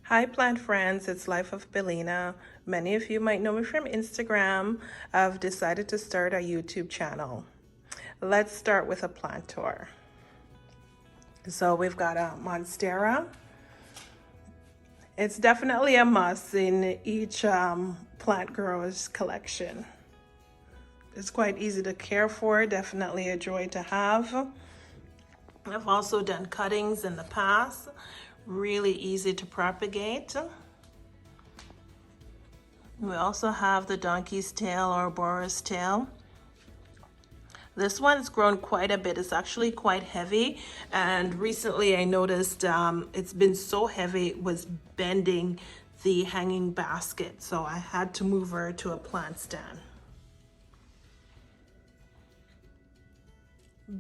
Hi plant friends, it's Life of Bellina. Many of you might know me from Instagram. I've decided to start a YouTube channel. Let's start with a plant tour. So we've got a Monstera. It's definitely a must in each plant grower's collection. It's quite easy to care for, definitely a joy to have. I've also done cuttings in the past. Really easy to propagate. We also have the donkey's tail or boar's tail. This one's grown quite a bit. It's actually quite heavy, and recently I noticed it's been so heavy it was bending the hanging basket, so I had to move her to a plant stand.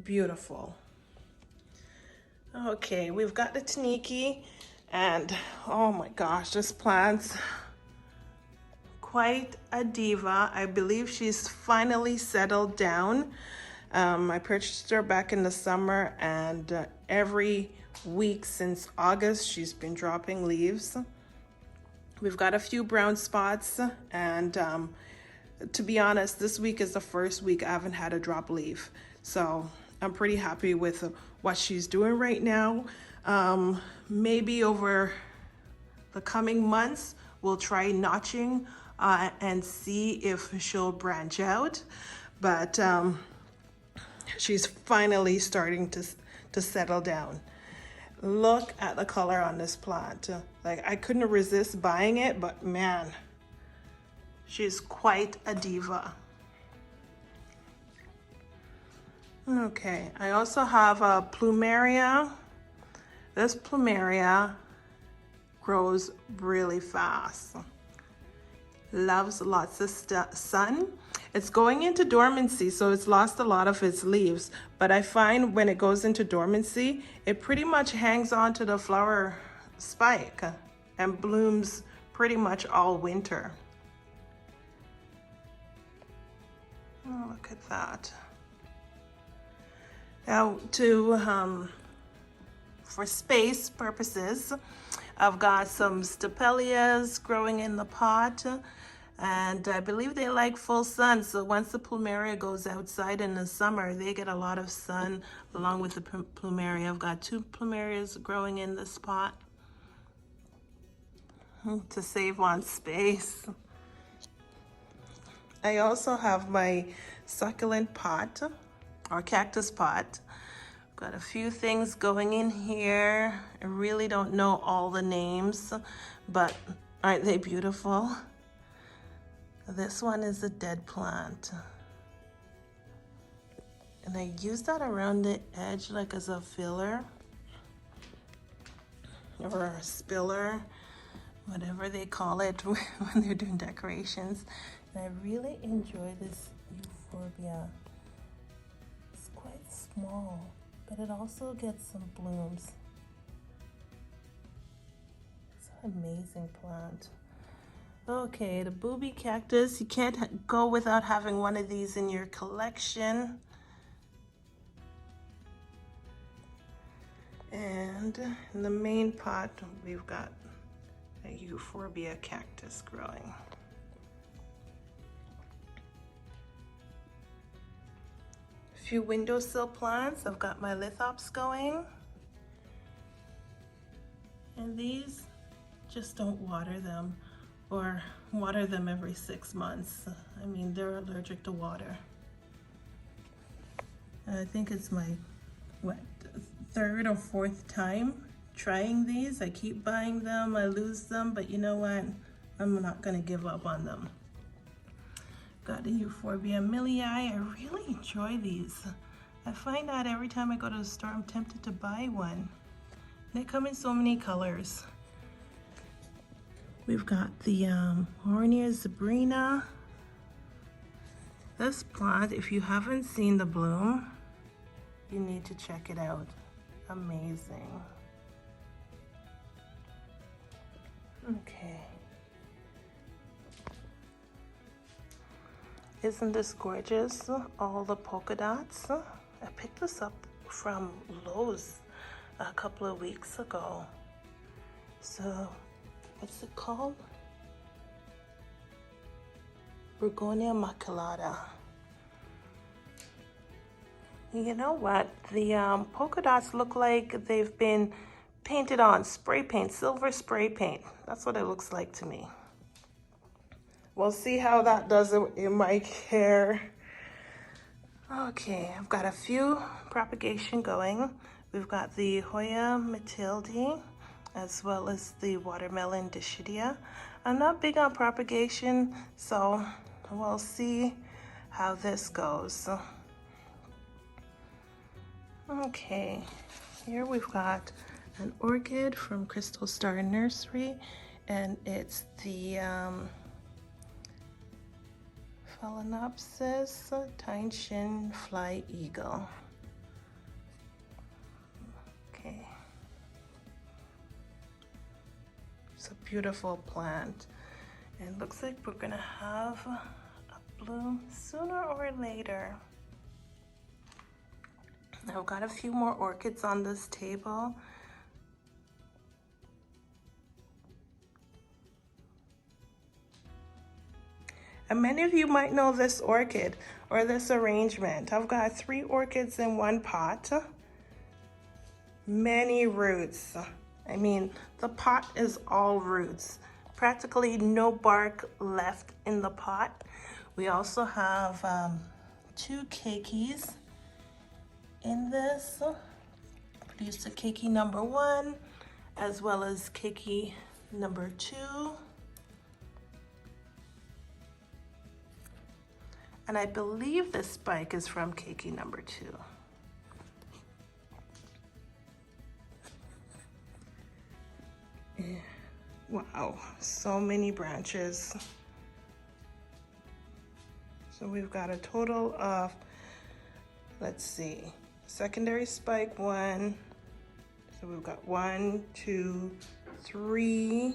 Beautiful. Okay, we've got the Taniki, and oh my gosh, this plant's quite a diva. I believe she's finally settled down. I purchased her back in the summer, and every week since August she's been dropping leaves. We've got a few brown spots, and to be honest, this week is the first week I haven't had a drop leaf, so I'm pretty happy with what she's doing right now. Maybe over the coming months we'll try notching and see if she'll branch out, but she's finally starting to settle down. Look at the color on this plant. Like, I couldn't resist buying it, but man, she's quite a diva. Okay, I also have a Plumeria. This Plumeria grows really fast. Loves lots of sun. It's going into dormancy, so it's lost a lot of its leaves. But I find when it goes into dormancy, it pretty much hangs on to the flower spike and blooms pretty much all winter. Oh, look at that. Now, for space purposes, I've got some stapelias growing in the pot, and I believe they like full sun. So once the Plumeria goes outside in the summer, they get a lot of sun along with the Plumeria. I've got two Plumerias growing in this pot to save on space. I also have my succulent pot or cactus pot. Got a few things going in here. I really don't know all the names, but aren't they beautiful? This one is a dead plant, and I use that around the edge like as a filler or a spiller, whatever they call it when they're doing decorations. And I really enjoy this euphorbia. It's quite small, but it also gets some blooms. It's an amazing plant. Okay, the boobcactus. You can't go without having one of these in your collection. And in the main pot, we've got a Euphorbiacactus growing. A few windowsill plants. I've got my lithops going. And these, just don't water them, or water them every 6 months. I mean, they're allergic to water. I think it's my, third or fourth time trying these. I keep buying them, I lose them, but you know what? I'm not gonna give up on them. Got the Euphorbiamilii. I really enjoy these. I find that every time I go to the store, I'm tempted to buy one. They come in so many colors. We've got the Hornia Zebrina. This plant, if you haven't seen the bloom, you need to check it out. Amazing. Okay. Isn't this gorgeous? All the polka dots. I picked this up from Aloes a couple of weeks ago. So what's it called? Begonia maculata. You know what? The polka dots look like they've been painted on, spray paint, silver spray paint. That's what it looks like to me. We'll see how that does in my hair. Okay, I've got a few propagation going. We've got the Hoyaaustralis as well as the watermelon dischidia. I'm not big on propagation, so we'll see how this goes. Okay, here we've got an orchid from Crystal Star Nursery, and it's the Phalaenopsis fly eagle. Okay, it's a beautiful plant, and it looks like we're gonna have a bloom sooner or later. I've got a few more orchids on this table. And many of you might know this orchid or this arrangement. I've got 3 orchids in one pot. Many roots. I mean, the pot is all roots. Practically no bark left in the pot. We also have 2 keikis in this. Produced a keiki number 1 as well as keiki number 2. And I believe this spike is from keiki number 2. Yeah. Wow, so many branches. So we've got a total of, let's see, secondary spike 1. So we've got 1, 2, 3,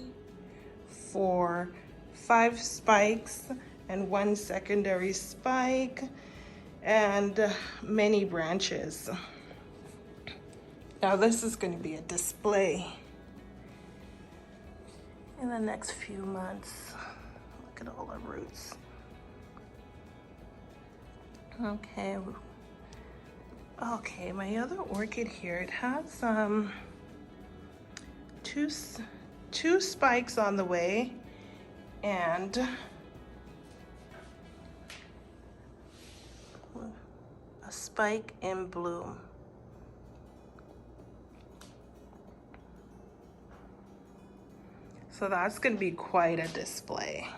4, 5 spikes and 1 secondary spike and many branches. Now this is going to be a display in the next few months. Look at all the roots. Okay. Okay, my other orchid here, it has two spikes on the way and a spike in bloom. So that's going to be quite a display.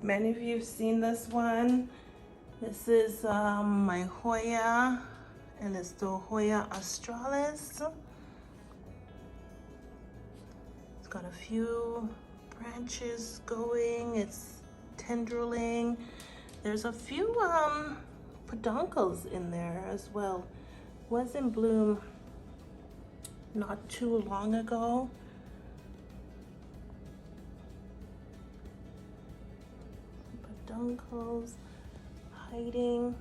Many of you have seen this one. This is my Hoya, and it's the hoyaaustralis. It's got a few branches going. It's tendriling. There's a few peduncles in there as well. Was in bloom not too long ago. Peduncles hiding.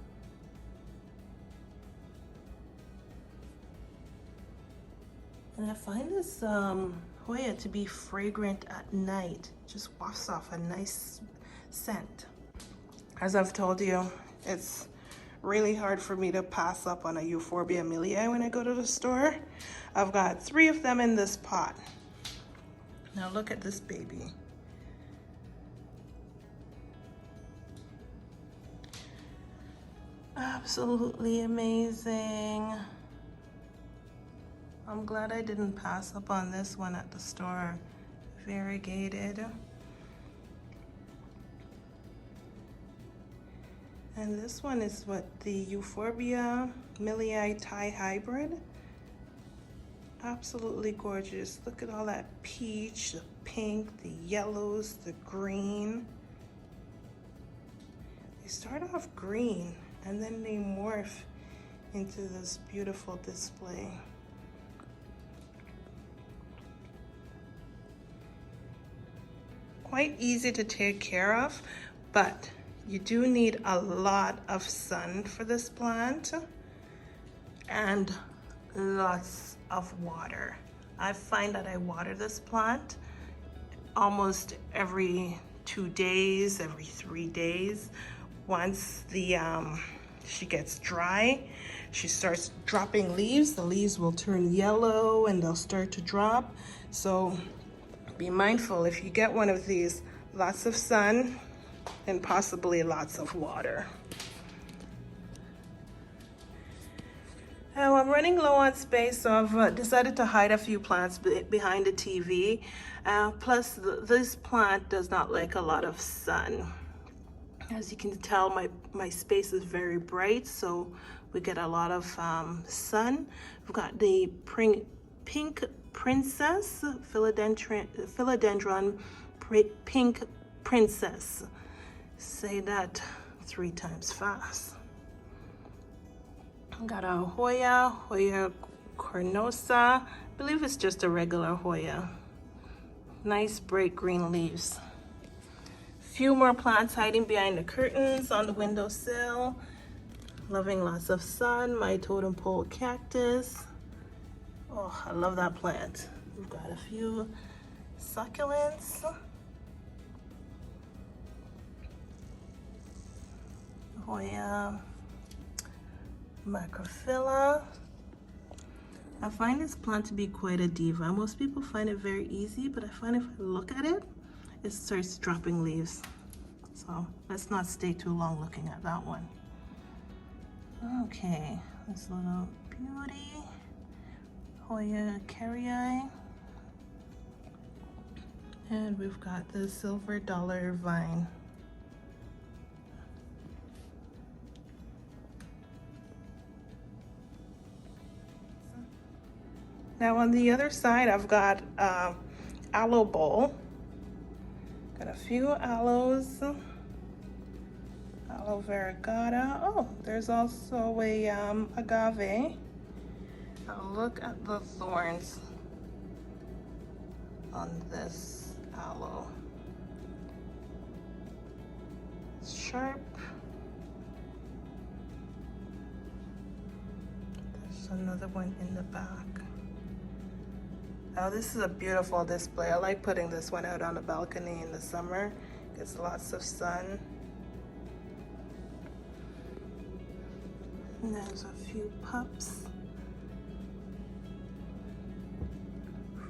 And I find this Hoya to be fragrant at night. Just wafts off a nice scent. As I've told you, it's really hard for me to pass up on a Euphorbiamilii when I go to the store. I've got 3 of them in this pot. Now look at this baby. Absolutely amazing. I'm glad I didn't pass up on this one at the store. Variegated. And this one is what, the Euphorbiamilii Thai hybrid. Absolutely gorgeous. Look at all that peach, the pink, the yellows, the green. They start off green and then they morph into this beautiful display. Quite easy to take care of, but you do need a lot of sun for this plant and lots of water. I find that I water this plant almost every 2 days, every 3 days. Once the she gets dry, she starts dropping leaves. The leaves will turn yellow and they'll start to drop. So be mindful if you get one of these, lots of sun and possibly lots of water. Now I'm running low on space, so I've decided to hide a few plants behind the TV. Plus, this plant does not like a lot of sun. As you can tell, my space is very bright, so we get a lot of sun. We've got the pink princess, philodendron pink princess. Say that 3 times fast. Got a Hoya carnosa. I believe it's just a regular Hoya. Nice bright green leaves. Few more plants hiding behind the curtains on the windowsill. Loving lots of sun. My totem pole cactus. Oh, I love that plant. We've got a few succulents. Hoya macrophylla. I find this plant to be quite a diva. Most people find it very easy, but I find if I look at it, it starts dropping leaves. So let's not stay too long looking at that one. Okay, this little beauty, hoyaaustralis. And we've got the silver dollar vine. Now on the other side, I've got aloe bowl. Got a few aloes, aloe variegata. Oh, there's also a agave. Now look at the thorns on this aloe. It's sharp. There's another one in the back. Oh, this is a beautiful display. I like putting this one out on the balcony in the summer. Gets lots of sun. And there's a few pups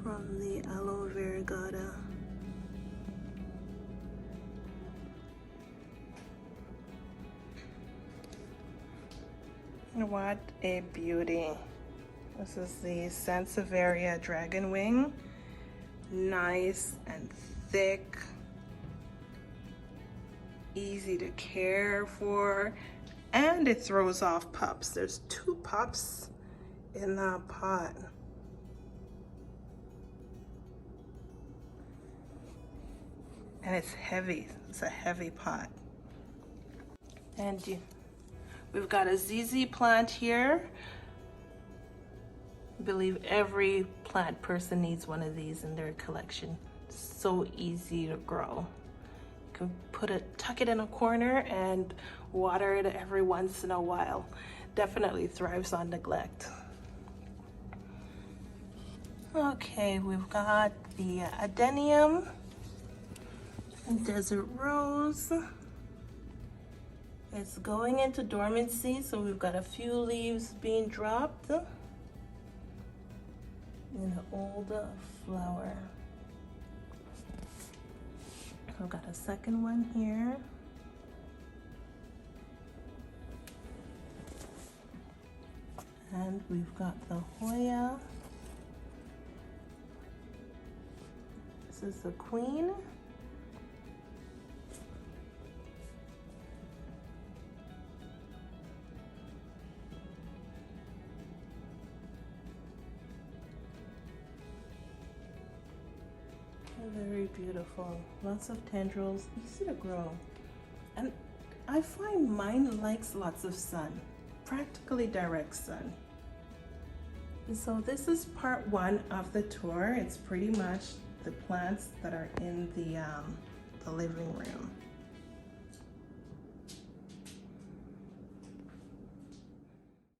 from the aloe variegata. What a beauty. This is the sansevieria-dragonwing. Nice and thick, easy to care for, and it throws off pups. There's 2 pups in that pot. And it's heavy. It's a heavy pot. And we've got a ZZ plant here. I believe every plant person needs one of these in their collection. So easy to grow. You can tuck it in a corner and water it every once in a while. Definitely thrives on neglect. Okay, we've got the adenium, desert rose. It's going into dormancy, so we've got a few leaves being dropped. An old flower. I've got a second one here. And we've got the Hoya. This is the queen. Very beautiful. Lots of tendrils, easy to grow. And I find mine likes lots of sun, practically direct sun. And so this is part 1 of the tour. It's pretty much the plants that are in the living room.